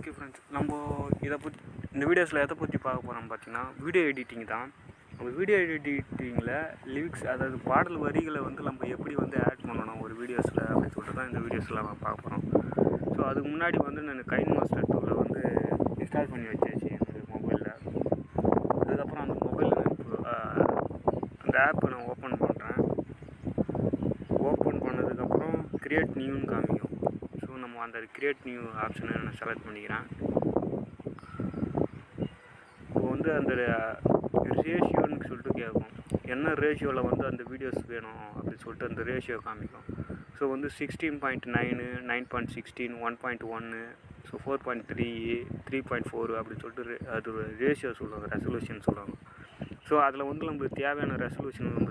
Okay friends, நம்ம இதை பற்றி இந்த வீடியோஸில் எதை பற்றி பார்க்க போகிறோம்னு பார்த்தீங்கன்னா வீடியோ எடிட்டிங் தான். நம்ம வீடியோ எடிட்டிங்கில் லிரிக்ஸ், அதாவது பாடல் வரிகளை வந்து நம்ம எப்படி வந்து ஆட் பண்ணணும் ஒரு வீடியோஸில் அப்படின்னு சொல்லிட்டு தான் இந்த வீடியோஸில் நம்ம பார்க்க போகிறோம். ஸோ அதுக்கு முன்னாடி வந்து நான் கைன்மாஸ்டர் டூவில் வந்து இன்ஸ்டால் பண்ணி வச்சாச்சு என்னுடைய மொபைலில். அதுக்கப்புறம் அந்த மொபைலில் அந்த ஆப்பை நான் ஓப்பன் பண்ணுறேன். ஓப்பன் பண்ணதுக்கப்புறம் கிரியேட் நியூன்னு காமிக்கும். ஸோ நம்ம அந்த கிரியேட் நியூ ஆப்ஷனை நான் செலக்ட் பண்ணிக்கிறேன். இப்போ வந்து அந்த ரேஷியோன்னு சொல்லிட்டு கேட்கும், என்ன ரேஷியோவில் வந்து அந்த வீடியோஸ் வேணும் அப்படின்னு சொல்லிட்டு அந்த ரேஷியோ காமிக்கும். ஸோ வந்து 16.9, 9.16, 1.1, ஸோ 4.3, 3.4 அப்படின்னு சொல்லிட்டு அது ஒரு ரேஷியோ சொல்லுவாங்க, ரெசல்யூஷன் சொல்லுவாங்க. ஸோ அதில் வந்து நம்மளுக்கு தேவையான ரெசல்யூஷன் நம்ம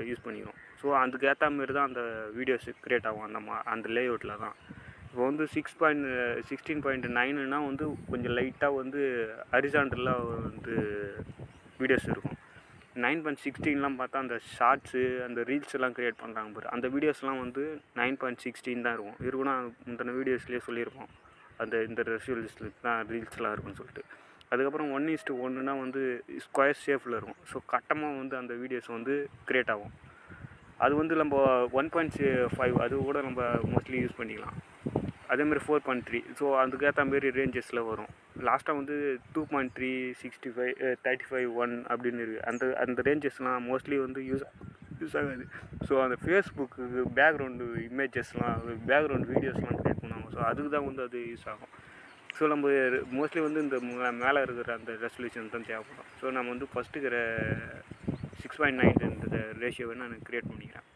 யூஸ் பண்ணிக்கிறோம். ஸோ அதுக்கு ஏற்ற மாரி தான் அந்த வீடியோஸ் க்ரியேட் ஆகும் அந்த லேஅவுட்டில் தான். இப்போ வந்து 16.9னா வந்து கொஞ்சம் லைட்டாக வந்து ஹரிசாண்டலாக வந்து வீடியோஸ் இருக்கும். 9.16லாம் பார்த்தா அந்த ஷார்ட்ஸு, அந்த ரீல்ஸ் எல்லாம் க்ரியேட் பண்ணுறாங்க பாரு, அந்த வீடியோஸ்லாம் வந்து 9.16 தான் இருக்குன்னா இந்த வீடியோஸ்லேயே சொல்லியிருப்போம் இந்த ரெசல்யூஷனில் தான் ரீல்ஸ்லாம் இருக்குன்னு சொல்லிட்டு. அதுக்கப்புறம் 1:1னா வந்து ஸ்கொயர் ஷேப்பில் இருக்கும். ஸோ கட்டமாக வந்து அந்த வீடியோஸ் வந்து க்ரியேட் ஆகும். அது வந்து நம்ம 1.5 அது கூட நம்ம மோஸ்ட்லி யூஸ் பண்ணிக்கலாம். அதேமாதிரி 4.3, ஸோ அதுக்கேற்ற மாரி ரேஞ்சஸில் வரும். லாஸ்ட்டாக வந்து 2.3, 65, 35, 1 அப்படின்னு இருக்குது. அந்த ரேஞ்சஸ்லாம் மோஸ்ட்லி வந்து யூஸ் ஆகாது. ஸோ அந்த ஃபேஸ்புக்கு பேக்ரவுண்டு இமேஜஸ்லாம், பேக்ரவுண்ட் வீடியோஸ்லாம் க்ரியேட் பண்ணுவாங்க. ஸோ அதுக்கு தான் வந்து அது யூஸ் ஆகும். ஸோ நம்ம மோஸ்ட்லி வந்து இந்த மேலே இருக்கிற அந்த ரெசல்யூஷன் தான் தேவைப்படும். ஸோ நம்ம வந்து ஃபஸ்ட்டு இருக்கிற 6.9 இந்த ரேஷியோவை நான் க்ரியேட் பண்ணிக்கிறேன்.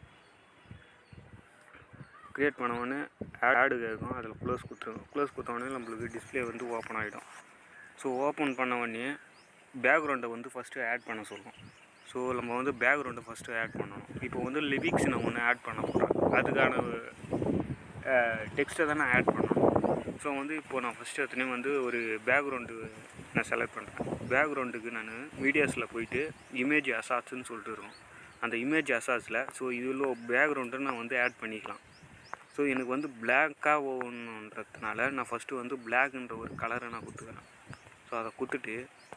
க்ரியேட் பண்ணவொடனே ஆடு கேட்கும், அதில் க்ளோஸ் கொடுத்துருவோம். க்ளோஸ் கொடுத்தவொடனே நம்மளுக்கு டிஸ்பிளே வந்து ஓப்பன் ஆகிடும். ஸோ ஓப்பன் பண்ணவொடனே பேக்ரவுண்டை வந்து ஃபஸ்ட்டு ஆட் பண்ண சொல்லுவோம். ஸோ நம்ம வந்து பேக்ரவுண்டை ஃபஸ்ட்டு ஆட் பண்ணணும். இப்போ வந்து லிரிக்ஸ் நான் ஒன்று ஆட் பண்ண போகிறேன். அதுக்கான டெக்ஸ்ட்டை தான் நான் ஆட் பண்ணணும். ஸோ வந்து இப்போது நான் ஃபஸ்ட்டு எடுத்துனே வந்து ஒரு பேக்ரவுண்டு நான் செலக்ட் பண்ணுறேன். பேக்ரவுண்டுக்கு நான் வீடியோஸில் போயிட்டு இமேஜ் அசாட்ஸ்ன்னு சொல்லிட்டு இருக்கும். அந்த இமேஜ் அசாட்ஸில் ஸோ இதில் பேக்ரவுண்டை நான் வந்து ஆட் பண்ணிக்கலாம். ஸோ எனக்கு வந்து பிளாக்காக ஓகணுன்றதுனால நான் ஃபஸ்ட்டு வந்து பிளாக்ன்ற ஒரு கலரை நான் கொடுத்துக்கிறேன். ஸோ அதை கொடுத்துட்டு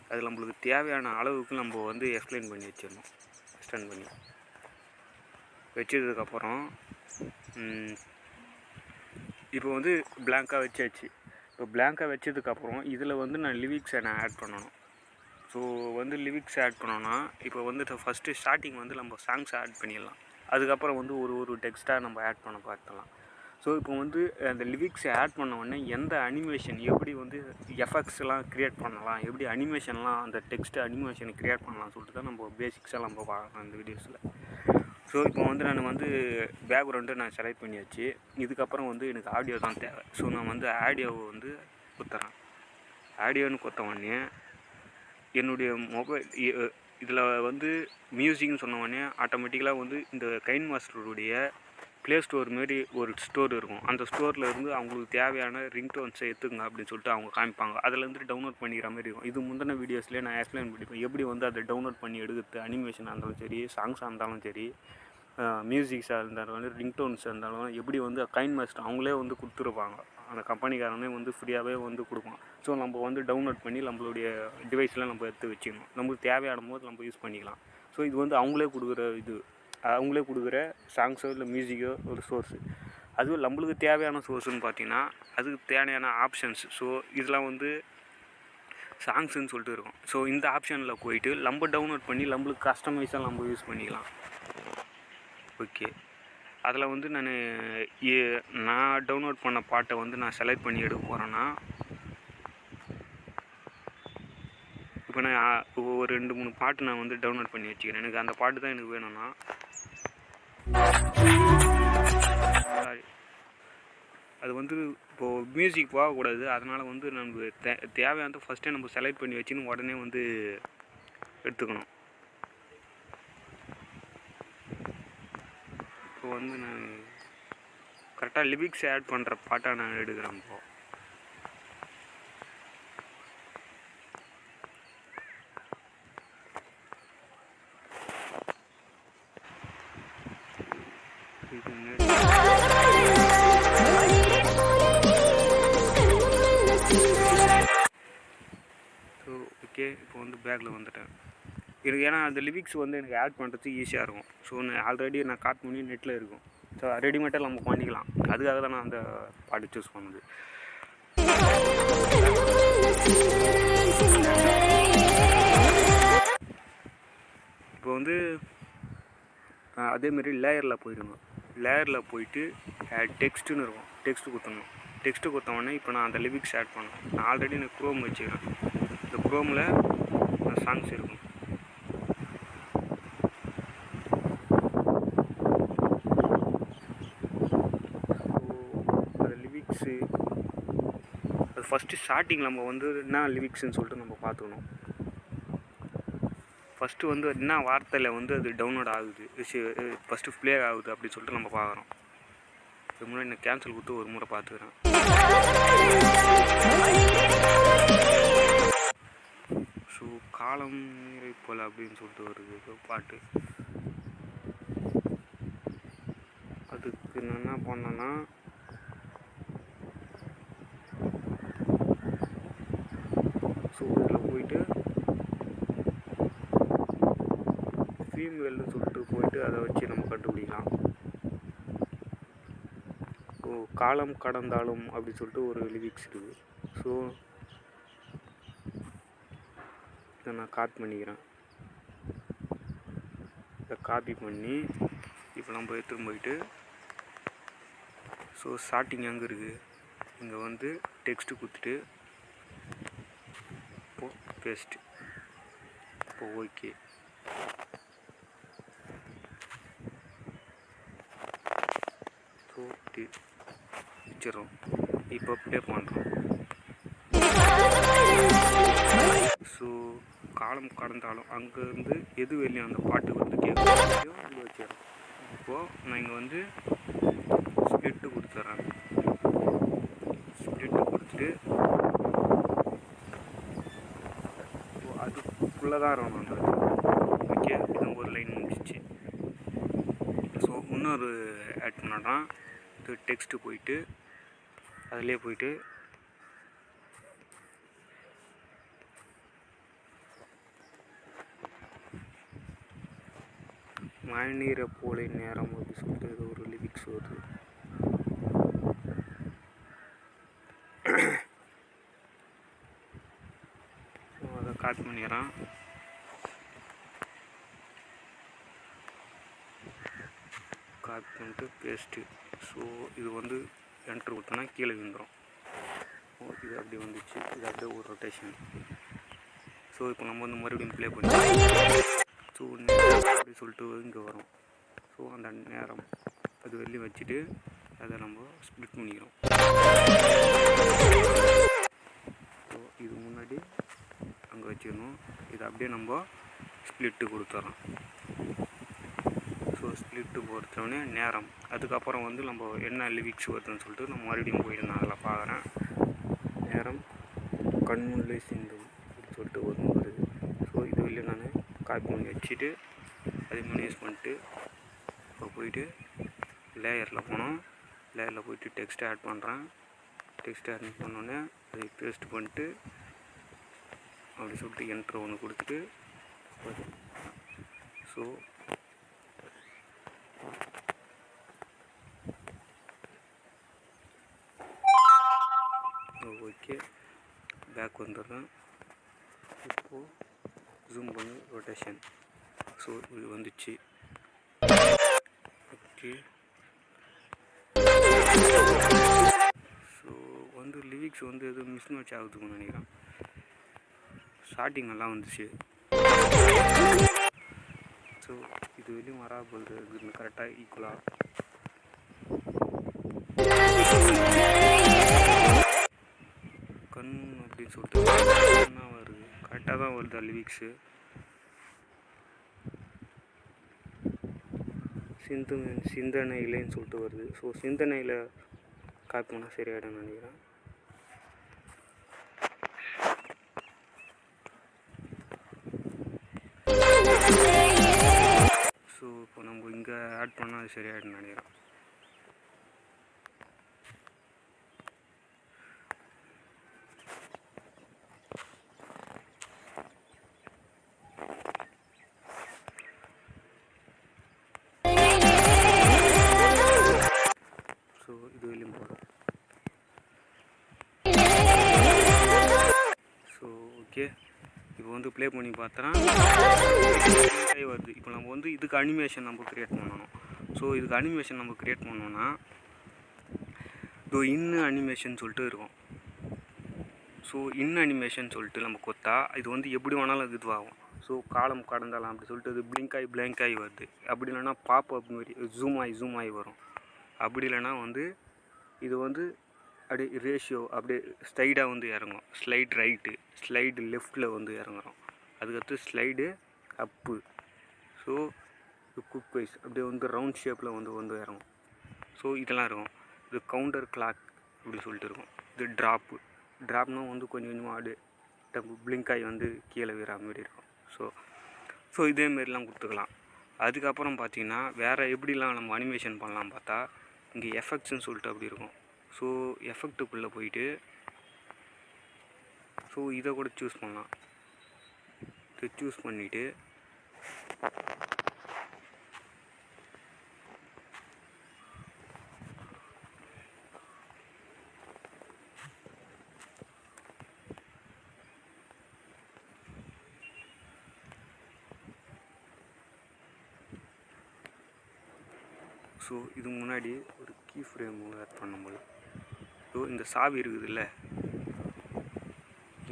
அது நம்மளுக்கு தேவையான அளவுக்கு நம்ம வந்து எக்ஸ்பிளைன் பண்ணி வச்சிடணும். எக்ஸ்டெண்ட் பண்ணி வச்சதுக்கப்புறம் இப்போ வந்து பிளாங்காக வச்சாச்சு. இப்போ பிளாங்காக வச்சதுக்கப்புறம் இதில் வந்து நான் லிரிக்ஸை நான் ஆட் பண்ணணும். ஸோ வந்து லிரிக்ஸ் ஆட் பண்ணோன்னா இப்போ வந்து ஃபஸ்ட்டு ஸ்டார்டிங் வந்து நம்ம சாங்ஸ் ஆட் பண்ணிடலாம். அதுக்கப்புறம் வந்து ஒரு டெக்ஸ்ட்டாக நம்ம ஆட் பண்ண பார்க்கலாம். ஸோ இப்போ வந்து அந்த லிரிக்ஸை ஆட் பண்ண உடனே எந்த அனிமேஷன் எப்படி வந்து எஃபெக்ட்ஸ்லாம் க்ரியேட் பண்ணலாம், எப்படி அனிமேஷன்லாம் அந்த டெக்ஸ்ட்டு அனிமேஷனை க்ரியேட் பண்ணலாம்னு சொல்லிட்டு தான் நம்ம பேசிக்ஸாக நம்ம பார்க்கலாம் இந்த வீடியோஸில். ஸோ இப்போ வந்து நான் வந்து பேக்ரவுண்டை நான் செலக்ட் பண்ணியாச்சு. இதுக்கப்புறம் வந்து எனக்கு ஆடியோ தான் தேவை. ஸோ நான் வந்து ஆடியோவை வந்து குத்துறேன். ஆடியோன்னு குத்த உடனே என்னுடைய மொபைல் இதில் வந்து மியூசிக்னு சொன்ன உடனே ஆட்டோமேட்டிக்கலாக வந்து இந்த கைன்மாஸ்டருடைய ப்ளே ஸ்டோர் மாரி ஒரு ஸ்டோர் இருக்கும். அந்த ஸ்டோரில் இருந்து அவங்களுக்கு தேவையான ரிங்டோன்ஸை எடுத்துங்க அப்படின்னு சொல்லிட்டு அவங்க காமிப்பாங்க. அதிலேருந்து டவுன்லோட் பண்ணிக்கிற மாதிரி இருக்கும். இது முந்தின வீடியோஸ்லேயே நான் எக்ஸ்பிளைன் பண்ணிப்பேன் எப்படி வந்து அதை டவுன்லோட் பண்ணி எடுக்கிறது. அனிமேஷனாக இருந்தாலும் சரி, சாங்ஸாக இருந்தாலும் சரி, மியூசிக்ஸாக இருந்தாலும், ரிங்டோன்ஸாக இருந்தாலும் எப்படி வந்து கைன்மாஸ்டர் அவங்களே வந்து கொடுத்துருப்பாங்க. அந்த கம்பெனிக்காரனே வந்து ஃப்ரீயாகவே வந்து கொடுப்பான். ஸோ நம்ம வந்து டவுன்லோட் பண்ணி நம்மளுடைய டிவைஸில் நம்ம எடுத்து வச்சுக்கணும். நம்மளுக்கு தேவையான போது நம்ம யூஸ் பண்ணிக்கலாம். ஸோ இது வந்து அவங்களே கொடுக்குற சாங்ஸோ இல்லை மியூசிக்கோ ஒரு சோர்ஸு. அதுவும் நம்மளுக்கு தேவையான சோர்ஸுன்னு பார்த்தீங்கன்னா அதுக்கு தேவையான ஆப்ஷன்ஸ். ஸோ இதெல்லாம் வந்து சாங்ஸுன்னு சொல்லிட்டு இருக்கும். ஸோ இந்த ஆப்ஷனில் போயிட்டு நம்ம டவுன்லோட் பண்ணி நம்மளுக்கு கஸ்டமைஸாக நம்ம யூஸ் பண்ணிக்கலாம். ஓகே, அதில் வந்து நான் டவுன்லோட் பண்ண பாட்டை வந்து நான் செலக்ட் பண்ணி எடுக்க போகிறேன்னா இப்போ நான் ஒரு 2-3 பாட்டு நான் வந்து டவுன்லோட் பண்ணி வச்சுக்கிறேன். எனக்கு அந்த பாட்டு தான் எனக்கு வேணும்னா அது வந்து இப்போது மியூசிக் போகக்கூடாது. அதனால் வந்து நம்ம தேவையானது ஃபஸ்ட்டே நம்ம செலக்ட் பண்ணி வச்சுன்னு உடனே வந்து எடுத்துக்கணும். இப்போ வந்து நான் கரெக்டாக லிரிக்ஸ் ஆட் பண்ணுற பாட்டாக நான் எடுக்கிறேன். இப்போது பேக்கில் வந்துட்டேன். எனக்கு ஏன்னா அந்த லிரிக்ஸ் வந்து எனக்கு ஆட் பண்ணுறதுக்கு ஈஸியாக இருக்கும். ஸோ நான் ஆல்ரெடி நான் காப்பி பண்ணி நெட்டில் இருக்கும். ஸோ ரெடிமேட்டாக நம்ம பண்ணிக்கலாம். அதுக்காக தான் நான் அந்த பாட்டு சூஸ் பண்ணது. இப்போ வந்து அதேமாரி லேயரில் போயிடுங்க. லேயரில் போயிட்டு டெக்ஸ்ட்டுன்னு இருக்கும். டெக்ஸ்ட்டு கொடுத்துடணும். டெக்ஸ்ட்டு கொடுத்தோடனே இப்போ நான் அந்த லிரிக்ஸ் ஆட் பண்ணேன். நான் ஆல்ரெடி நான் க்ரோம் வச்சுக்கிறேன். இந்த க்ரோமில் சாங்ஸ் இருக்கும். அந்த லிரிக்ஸு அது ஃபஸ்ட்டு ஸ்டார்டிங் நம்ம வந்து என்ன லிரிக்ஸ்ன்னு சொல்லிட்டு நம்ம பார்த்துக்கணும். ஃபஸ்ட்டு வந்து என்ன வார்த்தையில் வந்து அது டவுன்லோட் ஆகுது, ஃபஸ்ட்டு ப்ளே ஆகுது அப்படின்னு சொல்லிட்டு நம்ம பார்க்குறோம். இதுக்கு முன்னாடி நான் கேன்சல் கொடுத்து ஒரு முறை பார்த்துக்கிறேன். ஸோ காலம் நீரை போல் அப்படின்னு சொல்லிட்டு வருது பாட்டு. அதுக்கு நான் என்ன பண்ணேன்னா ஸோ இதில் போயிட்டு ஃபீம்வேல்னு சொல்லிட்டு போயிட்டு அதை வச்சு நம்ம கண்டுபிடிக்கலாம். ஸோ காலம் கடந்தாலும் அப்படின்னு சொல்லிட்டு ஒரு லிரிக்ஸ் இருக்குது. ஸோ இதை நான் காப்பி பண்ணிக்கிறேன். இதை காப்பி பண்ணி இப்போ நம்ம எடுத்துகிட்டு போயிட்டு ஸோ ஸ்டார்டிங் எங்கே இருக்குது, இங்கே வந்து டெக்ஸ்ட்டு கொடுத்துட்டு இப்போது பேஸ்ட்டு. இப்போ ஓகே. ஸோ வச்சிடறோம். இப்போ ப்ளே பண்ணுறோம். ஸோ காலம் கடந்தாலும் அங்கேருந்து எது வெளியும் அந்த பாட்டு வந்து கேட்கும் அங்கே வச்சிடறோம். இப்போது நான் இங்கே வந்து ஸ்ப்ளிட்டு கொடுத்துட்றேன். ஸ்ப்ளிட்டு கொடுத்துட்டு அதுக்குள்ளே தான் இருக்கணும் அந்த ஓகே. இது ஒரு லைன் முடிச்சிச்சு. ஸோ இன்னொரு ஆட் பண்ணாதான் இது டெக்ஸ்ட்டு போயிட்டு அதிலே போயிட்டு மழைநீரை போல நேரம் அப்படின்னு சொல்லிட்டு இது ஒரு லிரிக்ஸ் வருது. ஸோ அதை காப்பி பண்ணிடுறேன். காப்பி பண்ணிட்டு பேஸ்ட்டு. ஸோ இது வந்து என்ட்ரு கொடுத்தோன்னா கீழே விழுந்துடும். இது அப்படி வந்துச்சு. இது அப்படியே ஒரு ரொட்டேஷன். ஸோ இப்போ நம்ம வந்து மறுபடியும் ப்ளே பண்ணி ஸோ அப்படி சொல்லிட்டு இங்கே வரும். ஸோ அந்த நேரம் அது வெளியே வச்சுட்டு அதை நம்ம ஸ்ப்ளிட் பண்ணிக்கிறோம். ஸோ இது முன்னாடி அங்கே வச்சிடணும். இதை அப்படியே நம்ம ஸ்ப்ளிட்டு கொடுத்துட்றோம். ஸோ ஸ்ப்ளிட்டு பொறுத்தோடனே நேரம் அதுக்கப்புறம் வந்து நம்ம என்ன லிரிக்ஸ் வருதுன்னு சொல்லிட்டு நம்ம மறுபடியும் போயிட்டு நான் அதில் பார்க்குறேன். நேரம் கண்முல்லை சிந்தும் அப்படின்னு சொல்லிட்டு ஒன்று வருது. ஸோ இது வெளியே நான் காப்பி பண்ணி வச்சுட்டு அதே மாதிரி யூஸ் பண்ணிட்டு இப்போ போயிட்டு லேயரில் போனோம். லேயரில் போயிட்டு டெக்ஸ்ட் ஆட் பண்ணுறேன். டெக்ஸ்ட் ஆட் பண்ணோன்னே அதை பேஸ்ட் பண்ணிட்டு அப்படி சொல்லிட்டு என்ட்ரு ஒன்று கொடுத்துட்டு ஸோ ஓகே பேக் வந்துடுறேன். இப்போது ஜூம் பண்ணி ரொட்டேஷன். ஸோ இது வந்துச்சு. ஓகே ஸோ வந்து லிரிக்ஸ் வந்து எதுவும் மிஸ் மேட்ச் ஆகுதுன்னு நினைக்கிறேன். ஸ்டார்டிங் நல்லா வந்துச்சு. ஸோ இது வெளியும் வராது கரெக்டாக ஈக்குவலாக கண் அப்படின்னு சொல்லிட்டு வருது. கரெக்டாக தான் வருது லிரிக்ஸு. சிந்தனையிலேன்னு சொல்லிட்டு வருது. ஸோ சிந்தனையில் காப்பி பண்ணால் சரியாயிடும்னு நினைக்கிறேன். ஸோ இப்போ நம்ம இங்கே ஆட் பண்ணால் அது சரியாயிடும்னு நினைக்கிறேன். ஓகே, இப்போ வந்து ப்ளே பண்ணி பார்த்தோன்னா வருது. இப்போ நம்ம வந்து இதுக்கு அனிமேஷன் நம்ம க்ரியேட் பண்ணணும். ஸோ இதுக்கு அனிமேஷன் நம்ம க்ரியேட் பண்ணோன்னா இன்னும் அனிமேஷன் சொல்லிட்டு இருக்கும். ஸோ இன்னும் அனிமேஷன் சொல்லிட்டு நம்ம கொத்தா இது வந்து எப்படி வேணாலும் இதுவாகும். ஸோ காலம் கடந்தாலாம் அப்படி சொல்லிட்டு இது பிளிங்க் ஆகி வருது. அப்படி இல்லைன்னா பாப் அப் மாதிரி ஜூம் ஆகி வரும். அப்படி இல்லைன்னா வந்து இது வந்து அப்படியே ரேஷியோ அப்படியே ஸ்லைடாக வந்து இறங்கும். ஸ்லைட் ரைட்டு, ஸ்லைடு லெஃப்டில் வந்து இறங்குறோம். அதுக்கடுத்து ஸ்லைடு அப்பு. ஸோ குக் வைஸ் அப்படியே வந்து ரவுண்ட் ஷேப்பில் வந்து இறங்கும். ஸோ இதெல்லாம் இருக்கும். இது கவுண்டர் கிளாக் அப்படி சொல்லிட்டு இருக்கும். இது ட்ராப்னா வந்து கொஞ்சம் கொஞ்சமாக அப்படியே பிளிங்க் ஆகி வந்து கீழே விழற மாதிரி இருக்கும். ஸோ இதேமாரிலாம் கொடுத்துக்கலாம். அதுக்கப்புறம் பார்த்திங்கன்னா வேறு எப்படிலாம் நம்ம அனிமேஷன் பண்ணலாம் பார்த்தா இங்கே எஃபெக்ட்ஸ்ன்னு சொல்லிட்டு அப்படி இருக்கும். ஸோ எஃபெக்ட்டுக்குள்ளே போயிட்டு ஸோ இதை கூட சூஸ் பண்ணலாம். இதை சூஸ் பண்ணிவிட்டு ஸோ இது முன்னாடி ஒரு கீ ஃப்ரேம் ஆட் பண்ணும்போது இந்த சாவி இருக்குதுல்ல,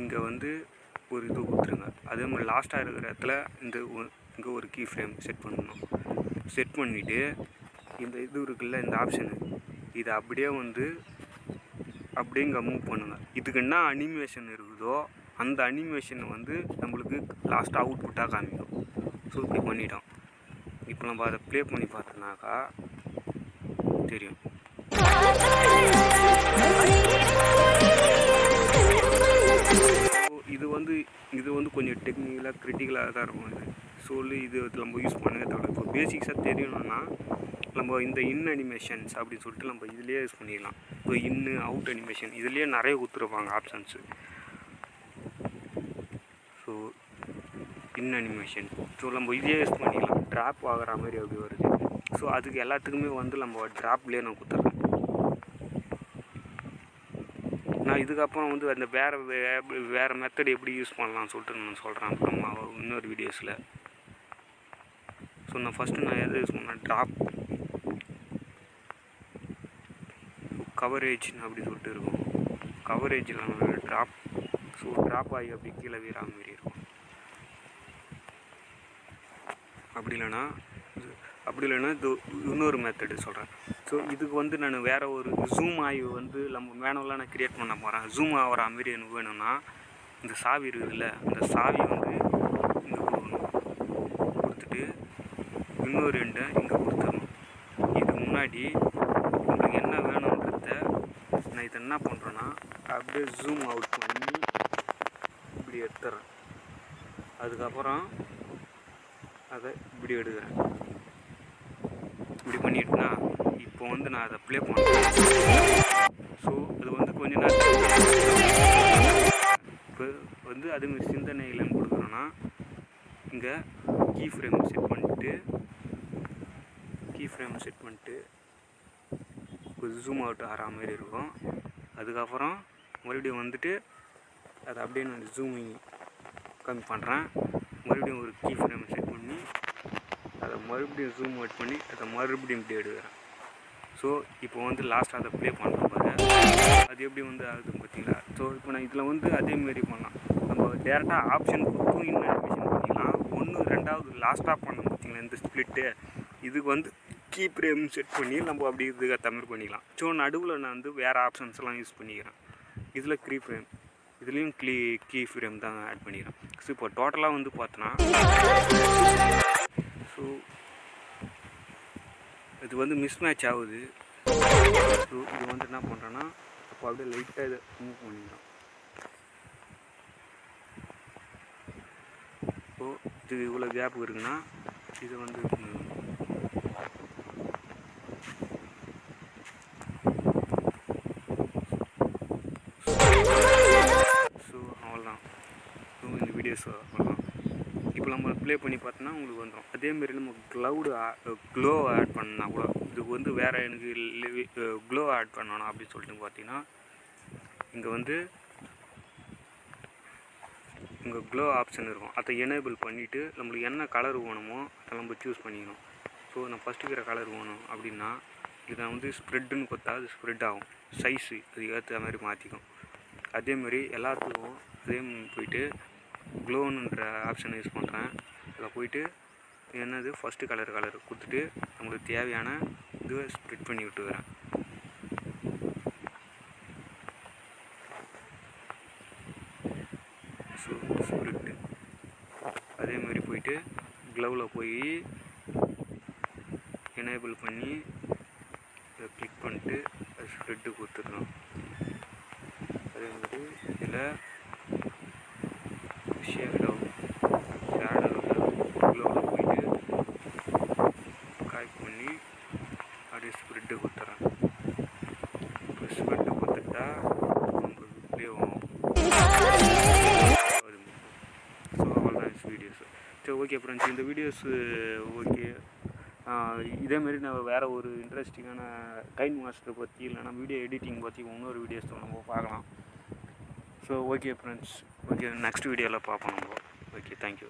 இங்கே வந்து ஒரு இது கொடுத்துருங்க. அதே மாதிரி லாஸ்ட்டாக இருக்கிற இடத்துல இங்கே ஒரு கீ ஃப்ரேம் செட் பண்ணணும். செட் பண்ணிவிட்டு இந்த இது இருக்குல்ல, இந்த ஆப்ஷனு இதை அப்படியே இங்கே மூவ் பண்ணுங்கள். இதுக்கு என்ன அனிமேஷன் இருக்குதோ அந்த அனிமேஷனை வந்து நம்மளுக்கு லாஸ்ட்டாக அவுட்புட்டாக காமிக்கும். ஸோ இப்படி பண்ணிட்டோம். இப்போ நம்ம அதை ப்ளே பண்ணி பார்த்தோன்னாக்கா தெரியும். இது வந்து கொஞ்சம் டெக்னிக்கலாக கிரிட்டிக்கலாக தான் இருக்கும். இது நம்ம யூஸ் பண்ணவே தேவை. இப்போ பேசிக்ஸாக தெரியணும்னா நம்ம இந்த இன் அனிமேஷன்ஸ் அப்படின்னு சொல்லிட்டு நம்ம இதுலேயே யூஸ் பண்ணிக்கலாம். இப்போ அவுட் அனிமேஷன் இதுலேயே நிறைய கொடுத்துருப்பாங்க ஆப்ஷன்ஸு. ஸோ இன் அனிமேஷன் நம்ம இதே யூஸ் பண்ணிக்கலாம். ட்ராப் ஆகிற மாதிரி அப்படி வருது. ஸோ அதுக்கு எல்லாத்துக்குமே வந்து நம்ம ட்ராப்லேயே நான் கொடுத்துட்றேன். நான் இதுக்கப்புறம் வந்து அந்த வேறு மெத்தட் எப்படி யூஸ் பண்ணலாம்னு சொல்லிட்டு நான் சொல்கிறேன் அப்புறமா இன்னொரு வீடியோஸில். ஸோ நான் ஃபஸ்ட்டு எதை யூஸ் பண்ணேன், ட்ராப் கவரேஜ் அப்படி சொல்லிட்டு இருக்கும். கவரேஜில் ட்ராப். ஸோ ட்ராப் ஆகி அப்படி கீழே வீரா மாரி இருக்கும். அப்படி இல்லைன்னா இது இன்னொரு மெத்தடு சொல்கிறேன். ஸோ இதுக்கு வந்து நான் வேறு ஒரு ஜூம் ஆகி வந்து நம்ம மேனுவலாக நான் க்ரியேட் பண்ண போகிறேன். ஜூம் ஆகிற மாரி எனக்கு வேணும்னா இந்த சாவி இருக்குதுல்ல, அந்த சாவி வந்து இங்கே கொடுத்துட்டு இன்னொரு ரெண்டை இங்கே கொடுத்துடணும். இதுக்கு முன்னாடி உங்களுக்கு என்ன வேணுன்றத நான் இதை என்ன பண்ணுறேன்னா அப்படியே ஜூம் அவுட் பண்ணி இப்படி எடுத்துறேன். அதுக்கப்புறம் அதை இப்படி எடுக்கிறேன். இப்படி பண்ணிட்டுனா இப்போ வந்து நான் அதை ப்ளே பண்ணுறேன். ஸோ அது வந்து கொஞ்ச நேரம் இப்போ வந்து அதேமாதிரி சிந்தனைகள் கொடுக்குறோன்னா இங்கே கீ ஃப்ரேம் செட் பண்ணிட்டு ஒரு ஜூம் அவுட் ஆகிற மாதிரி இருக்கும். அதுக்கப்புறம் மறுபடியும் வந்துட்டு அதை அப்படியே நான் ஜூமிங் கம்மி பண்ணுறேன். மறுபடியும் ஒரு கீ ஃப்ரேம் செட் பண்ணி அதை மறுபடியும் ஜூம் அவுட் பண்ணி அதை மறுபடியும் இப்படி எடுக்கிறேன். ஸோ இப்போ வந்து லாஸ்ட்டாக அதை ப்ளே பண்ணுற பாரு அது எப்படி வந்து ஆகுதுன்னு பார்த்தீங்களா. ஸோ இப்போ நான் இதில் வந்து அதேமாரி பண்ணலாம். நம்ம டேரெக்டாக ஆப்ஷன் கொடுத்தும் இன்னும் அனிமேஷன் பண்ணிக்கலாம். ரெண்டாவது லாஸ்ட்டாக பண்ணோம் பார்த்தீங்களா இந்த ஸ்ப்ளிட்டு, இதுக்கு வந்து கீ ஃப்ரேம் செட் பண்ணி நம்ம அப்படி இதுக்கு தமிழ் பண்ணிக்கலாம். ஸோ நடுவில் நான் வந்து வேறு ஆப்ஷன்ஸ்லாம் யூஸ் பண்ணிக்கிறேன். இதில் கீ ஃப்ரேம், இதுலேயும் கீ ஃப்ரேம் தான் ஆட் பண்ணிக்கிறேன். ஸோ இப்போ டோட்டலாக வந்து பார்த்தோன்னா ஸோ இது வந்து மிஸ் மேட்ச் ஆகுது. ஸோ இது வந்து என்ன பண்ணுறேன்னா அப்போ அப்படியே லைட்டாக இதை மூவ் பண்ணிக்கிறோம். ஸோ இது இவ்வளோ கேப் இருக்குன்னா இது வந்து ஸோ அவ்வளோதான். ஸோ இந்த வீடியோஸ் அவ்வளோதான். இப்போ நம்ம ப்ளே பண்ணி பார்த்தோன்னா உங்களுக்கு வந்துடும். அதேமாரி நம்ம க்ளோ ஆட் பண்ணால் கூட இதுக்கு வந்து வேறு எனக்கு க்ளோ ஆட் பண்ணணும் அப்படின்னு சொல்லிட்டு பார்த்தீங்கன்னா இங்கே வந்து இங்கே க்ளோ ஆப்ஷன் இருக்கும். அதை எனேபிள் பண்ணிவிட்டு நம்மளுக்கு என்ன கலர் வேணுமோ அதை நம்ம சூஸ் பண்ணிக்கணும். ஸோ நான் ஃபஸ்ட்டு இருக்கிற கலர் வேணும் அப்படின்னா இதை வந்து ஸ்ப்ரெட்டுன்னு கொடுத்தா அது ஸ்ப்ரெட் ஆகும். சைஸு அது ஏற்ற மாதிரி மாற்றிக்கும். அதேமாதிரி எல்லாத்துக்கும் அதே போயிட்டு க்ளோனுன்ற ஆப்ஷனை யூஸ் பண்ணுறேன். அதில் போயிட்டு என்னது ஃபஸ்ட்டு கலர் கொடுத்துட்டு நம்மளுக்கு தேவையான இதுவை ஸ்ப்ரெட் பண்ணி விட்டுக்கிறேன். ஸோ ஸ்ப்ரெட்டு அதேமாதிரி போயிட்டு க்ளவில் போய் எனேபிள் பண்ணி இதை கிளிக் பண்ணிட்டு அது ஸ்ப்ரெட்டு கொடுத்துட்றோம். அதேமாதிரி இதில் ஷேடோ க்ளோவில் போயிட்டு காய் பண்ணி அப்படியே ஸ்ப்ரெட்டு கொடுத்துட்றேன். இப்போ ஸ்ப்ரெட்டு கொடுத்துட்டா நம்மளுக்கு ப்ளே ஆகும். ஸோ அவ்வளோதான் வீடியோஸ். சரி ஓகே ஃப்ரெண்ட்ஸ், இந்த வீடியோஸு ஓகே. இதேமாரி நான் வேறு ஒரு இன்ட்ரெஸ்டிங்கான கைன் மாஸ்டர் பற்றி இல்லைனா வீடியோ எடிட்டிங் பற்றி இன்னொரு வீடியோஸ் நம்ம பார்க்கலாம். So okay friends, okay next வீடியோவில் பார்ப்போம் நம்ம. Okay, thank you.